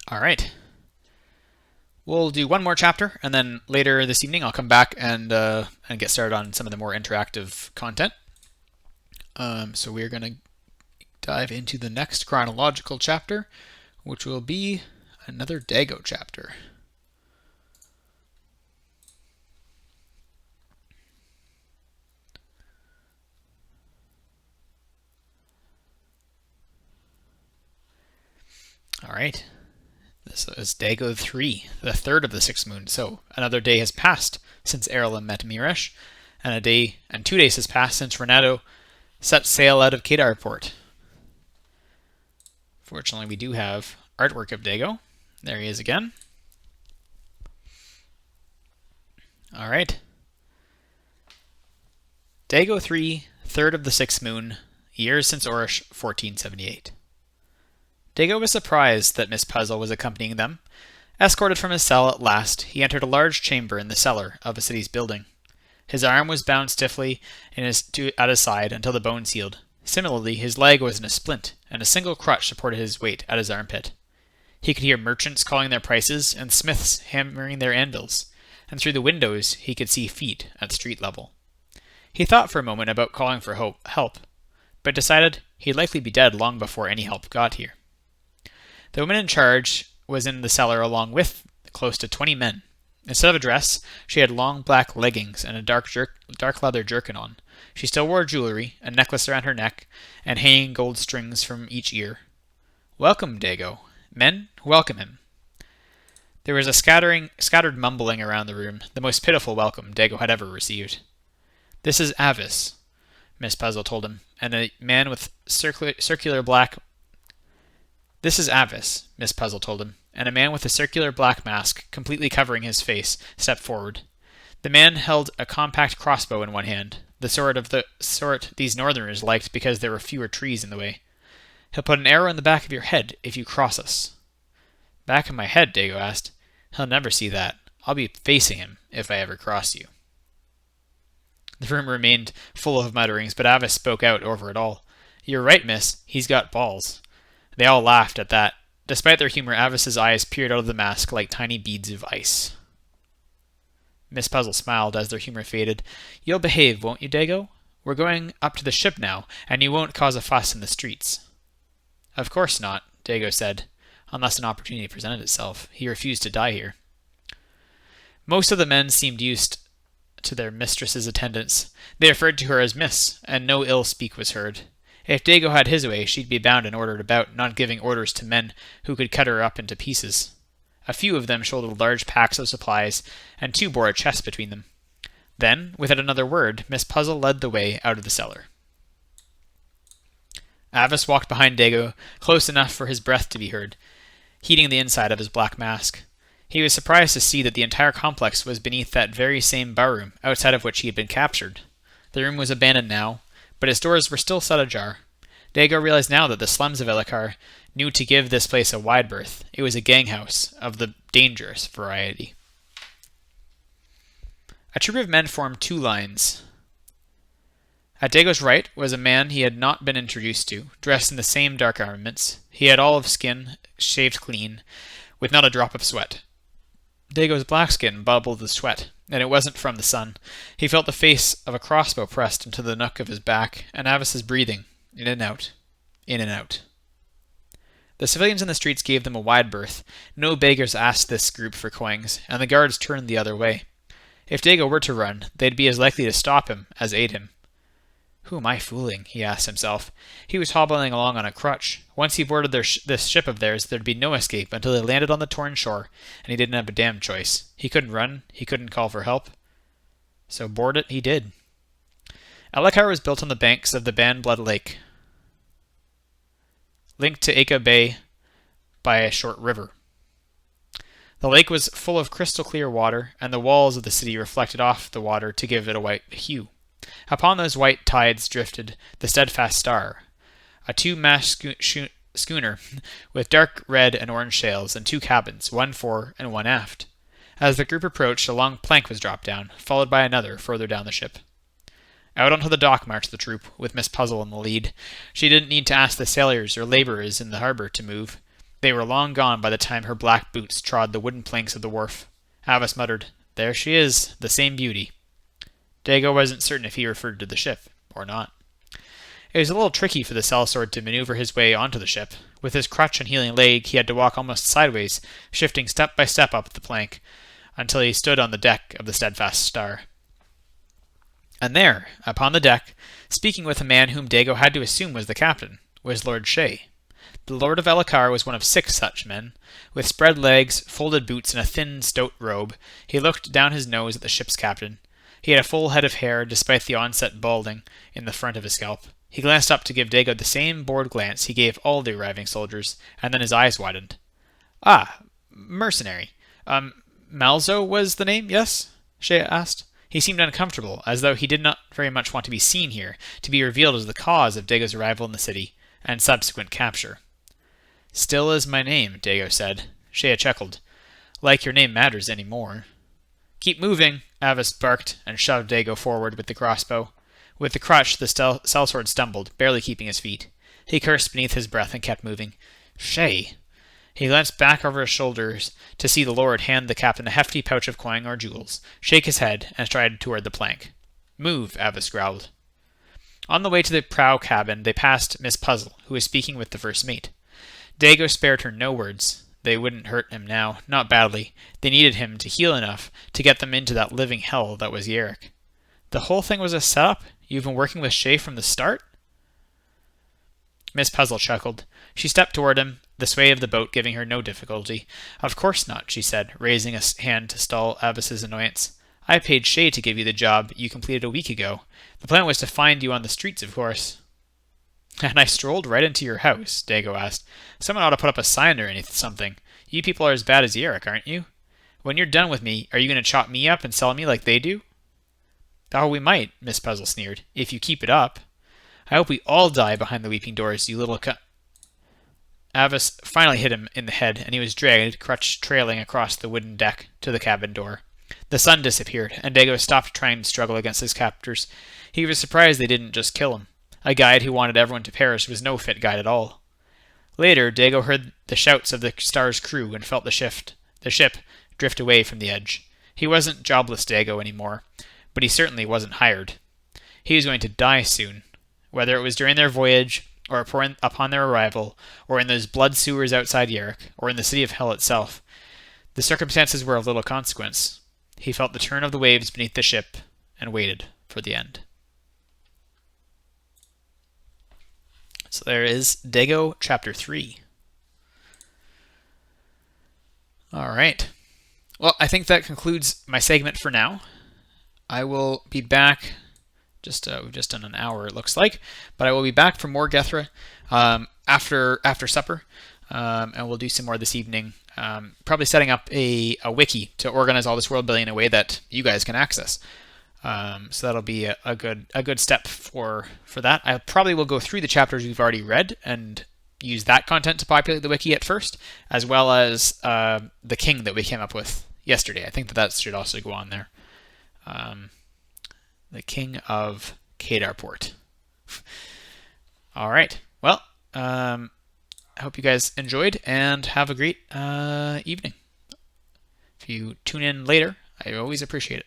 All right. We'll do one more chapter, and then later this evening I'll come back and get started on some of the more interactive content. So we're going to dive into the next chronological chapter, which will be another Dago chapter. All right. This is Dago 3, the third of the 6 moons. So another day has passed since Erlen met Miresh, and a day and 2 days has passed since Renato set sail out of Kedar port. Fortunately, we do have artwork of Dago. There he is again. All right. Dago 3, third of the 6th moon, years since Orish, 1478. Dago was surprised that Miss Puzzle was accompanying them. Escorted from his cell at last, he entered a large chamber in the cellar of a city's building. His arm was bound stiffly at his side until the bones healed. Similarly, his leg was in a splint, and a single crutch supported his weight at his armpit. He could hear merchants calling their prices and smiths hammering their anvils, and through the windows he could see feet at street level. He thought for a moment about calling for help, but decided he'd likely be dead long before any help got here. The woman in charge was in the cellar along with close to 20 men. Instead of a dress, she had long black leggings and a dark leather jerkin on. She still wore jewelry, a necklace around her neck, and hanging gold strings from each ear. "Welcome, Dago. Men, welcome him." There was a scattered mumbling around the room, the most pitiful welcome Dago had ever received. "This is Avis," Miss Puzzle told him, and a man with circular black This is Avis, Miss Puzzle told him, and a man with a circular black mask, completely covering his face, stepped forward. The man held a compact crossbow in one hand, the sort these northerners liked because there were fewer trees in the way. "He'll put an arrow in the back of your head if you cross us." "Back of my head?" Dago asked. "He'll never see that. I'll be facing him if I ever cross you." The room remained full of mutterings, but Avis spoke out over it all. "You're right, miss. He's got balls." They all laughed at that. Despite their humor, Avis's eyes peered out of the mask like tiny beads of ice. Miss Puzzle smiled as their humor faded. "You'll behave, won't you, Dago? We're going up to the ship now, and you won't cause a fuss in the streets." "Of course not," Dago said, unless an opportunity presented itself. He refused to die here. Most of the men seemed used to their mistress's attendance. They referred to her as Miss, and no ill speak was heard. If Dago had his way, she'd be bound and ordered about, not giving orders to men who could cut her up into pieces. A few of them shouldered large packs of supplies, and 2 bore a chest between them. Then, without another word, Miss Puzzle led the way out of the cellar. Avis walked behind Dago, close enough for his breath to be heard, heating the inside of his black mask. He was surprised to see that the entire complex was beneath that very same barroom, outside of which he had been captured. The room was abandoned now, but its doors were still set ajar. Dago realized now that the slums of Elakar knew to give this place a wide berth. It was a gang house of the dangerous variety. A troop of men formed 2 lines. At Dago's right was a man he had not been introduced to, dressed in the same dark armaments. He had olive skin, shaved clean, with not a drop of sweat. Dago's black skin bubbled with sweat, and it wasn't from the sun. He felt the face of a crossbow pressed into the nook of his back, and Avis's breathing, in and out, in and out. The civilians in the streets gave them a wide berth. No beggars asked this group for coins, and the guards turned the other way. If Dago were to run, they'd be as likely to stop him as aid him. "Who am I fooling?" he asked himself. He was hobbling along on a crutch. Once he boarded this ship of theirs, there'd be no escape until they landed on the torn shore, and he didn't have a damn choice. He couldn't run. He couldn't call for help. So board it he did. Elakar was built on the banks of the Banblood Lake, linked to Aka Bay by a short river. The lake was full of crystal-clear water, and the walls of the city reflected off the water to give it a white hue. Upon those white tides drifted the Steadfast Star, a 2-mast schooner with dark red and orange sails, and 2 cabins, one fore and one aft. As the group approached, a long plank was dropped down, followed by another further down the ship. Out onto the dock marched the troop, with Miss Puzzle in the lead. She didn't need to ask the sailors or laborers in the harbor to move. They were long gone by the time her black boots trod the wooden planks of the wharf. Avis muttered, "There she is, the same beauty." Dago wasn't certain if he referred to the ship or not. It was a little tricky for the sellsword to maneuver his way onto the ship. With his crutch and healing leg, he had to walk almost sideways, shifting step by step up the plank, until he stood on the deck of the Steadfast Star. And there, upon the deck, speaking with a man whom Dago had to assume was the captain, was Lord Shay. The Lord of Elachar was one of 6 such men. With spread legs, folded boots, and a thin, stout robe, he looked down his nose at the ship's captain. He had a full head of hair, despite the onset balding in the front of his scalp. He glanced up to give Dago the same bored glance he gave all the arriving soldiers, and then his eyes widened. "Ah, mercenary. Malzo was the name, yes?" Shay asked. He seemed uncomfortable, as though he did not very much want to be seen here, to be revealed as the cause of Dago's arrival in the city, and subsequent capture. "Still is my name," Dago said. Shay chuckled. "Like your name matters any more." "Keep moving," Avis barked, and shoved Dago forward with the crossbow. With the crutch, the sellsword stumbled, barely keeping his feet. He cursed beneath his breath and kept moving. "Shay!" He glanced back over his shoulders to see the lord hand the captain a hefty pouch of coin or jewels, shake his head, and stride toward the plank. "Move," Avis growled. On the way to the prow cabin, they passed Miss Puzzle, who was speaking with the first mate. Dago spared her no words. They wouldn't hurt him now, not badly. They needed him to heal enough to get them into that living hell that was Yerrick. "The whole thing was a setup? You've been working with Shay from the start?" Miss Puzzle chuckled. She stepped toward him, the sway of the boat giving her no difficulty. "Of course not," she said, raising a hand to stall Avis's annoyance. "I paid Shay to give you the job you completed a week ago. The plan was to find you on the streets, of course." "And I strolled right into your house?" Dago asked. "Someone ought to put up a sign or something. You people are as bad as Yerrick, aren't you? When you're done with me, are you going to chop me up and sell me like they do?" "Oh, we might," Miss Puzzle sneered, "if you keep it up. I hope we all die behind the weeping doors, you little Avis finally hit him in the head, and he was dragged, crutch trailing across the wooden deck, to the cabin door. The sun disappeared, and Dago stopped trying to struggle against his captors. He was surprised they didn't just kill him. A guide who wanted everyone to perish was no fit guide at all. Later, Dago heard the shouts of the Star's crew and felt the ship drift away from the edge. He wasn't jobless Dago anymore, but he certainly wasn't hired. He was going to die soon. Whether it was during their voyage, or upon their arrival, or in those blood sewers outside Yerrick, or in the city of hell itself, the circumstances were of little consequence. He felt the turn of the waves beneath the ship, and waited for the end. So there is Dago Chapter 3. Alright. Well, I think that concludes my segment for now. I will be back... we've just done an hour, it looks like. But I will be back for more Gethra after supper. And we'll do some more this evening. Probably setting up a wiki to organize all this world building in a way that you guys can access. So that'll be a good step for that. I probably will go through the chapters we've already read and use that content to populate the wiki at first, as well as the king that we came up with yesterday. I think that should also go on there. The King of Cadarport. All right. Well, I hope you guys enjoyed and have a great evening. If you tune in later, I always appreciate it.